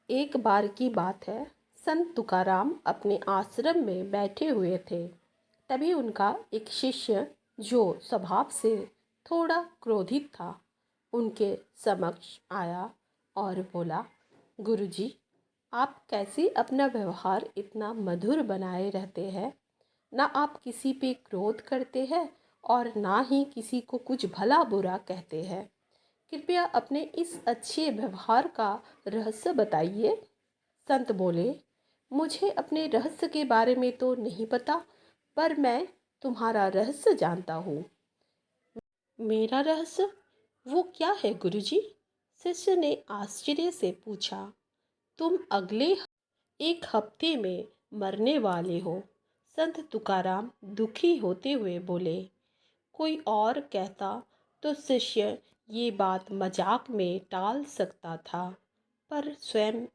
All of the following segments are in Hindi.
एक बार की बात है। संत तुकाराम अपने आश्रम में बैठे हुए थे। तभी उनका एक शिष्य, जो स्वभाव से थोड़ा क्रोधित था, उनके समक्ष आया और बोला, गुरुजी, आप कैसे अपना व्यवहार इतना मधुर बनाए रहते हैं। ना आप किसी पे क्रोध करते हैं और ना ही किसी को कुछ भला बुरा कहते हैं। कृपया अपने इस अच्छे व्यवहार का रहस्य बताइए। संत बोले, मुझे अपने रहस्य के बारे में तो नहीं पता, पर मैं तुम्हारा रहस्य जानता हूँ। मेरा रहस्य? वो क्या है गुरुजी? शिष्य ने आश्चर्य से पूछा। तुम अगले एक हफ्ते में मरने वाले हो। संत तुकाराम दुखी होते हुए बोले। कोई और कहता तो शिष्य ये बात मजाक में टाल सकता था, पर स्वयं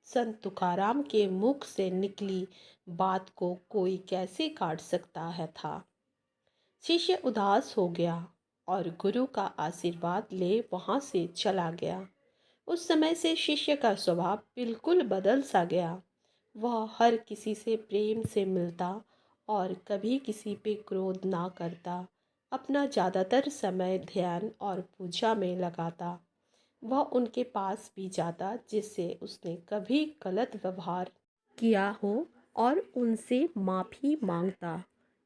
संत तुकाराम के मुख से निकली बात को कोई कैसे काट सकता है था। शिष्य उदास हो गया और गुरु का आशीर्वाद ले वहाँ से चला गया। उस समय से शिष्य का स्वभाव बिल्कुल बदल सा गया। वह हर किसी से प्रेम से मिलता और कभी किसी पे क्रोध ना करता। अपना ज़्यादातर समय ध्यान और पूजा में लगाता। वह उनके पास भी जाता जिससे उसने कभी गलत व्यवहार किया हो और उनसे माफ़ी मांगता।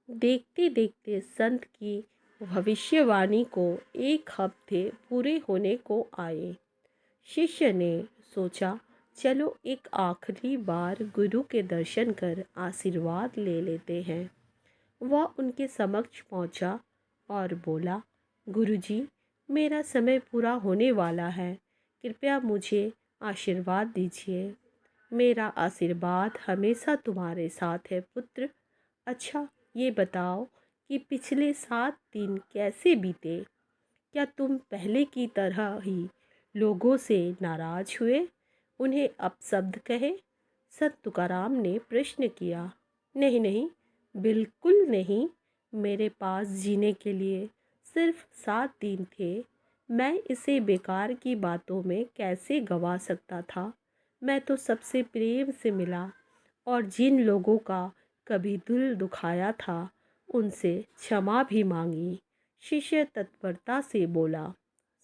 देखते देखते संत की भविष्यवाणी को एक हफ्ते पूरे होने को आए। शिष्य ने सोचा, चलो एक आखिरी बार गुरु के दर्शन कर आशीर्वाद ले लेते हैं। वह उनके समक्ष पहुंचा और बोला, गुरुजी, मेरा समय पूरा होने वाला है। कृपया मुझे आशीर्वाद दीजिए। मेरा आशीर्वाद हमेशा तुम्हारे साथ है पुत्र। अच्छा, ये बताओ कि पिछले 7 दिन कैसे बीते। क्या तुम पहले की तरह ही लोगों से नाराज हुए, उन्हें अपशब्द कहे? संत तुकाराम ने प्रश्न किया। नहीं नहीं, बिल्कुल नहीं। मेरे पास जीने के लिए सिर्फ 7 दिन थे। मैं इसे बेकार की बातों में कैसे गवा सकता था। मैं तो सबसे प्रेम से मिला और जिन लोगों का कभी दिल दुखाया था उनसे क्षमा भी मांगी। शिष्य तत्परता से बोला।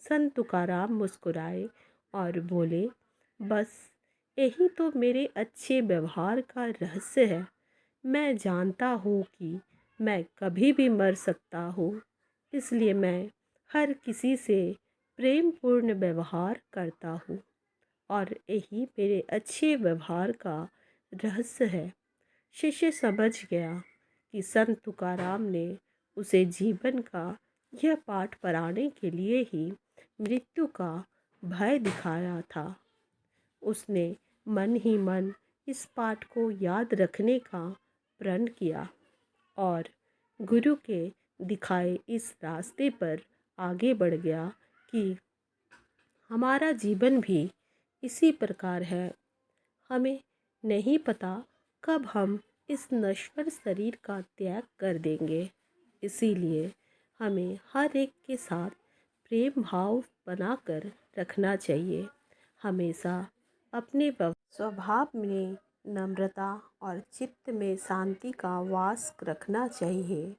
संत तुकाराम मुस्कुराए और बोले, बस यही तो मेरे अच्छे व्यवहार का रहस्य है। मैं जानता हूँ कि मैं कभी भी मर सकता हूँ, इसलिए मैं हर किसी से प्रेमपूर्ण व्यवहार करता हूँ और यही मेरे अच्छे व्यवहार का रहस्य है। शिष्य समझ गया कि संत तुकाराम ने उसे जीवन का यह पाठ पढ़ाने के लिए ही मृत्यु का भय दिखाया था। उसने मन ही मन इस पाठ को याद रखने का प्रण किया और गुरु के दिखाए इस रास्ते पर आगे बढ़ गया कि हमारा जीवन भी इसी प्रकार है। हमें नहीं पता कब हम इस नश्वर शरीर का त्याग कर देंगे। इसीलिए हमें हर एक के साथ प्रेम भाव बनाकर रखना चाहिए। हमेशा अपने स्वभाव में नम्रता और चित्त में शांति का वास रखना चाहिए।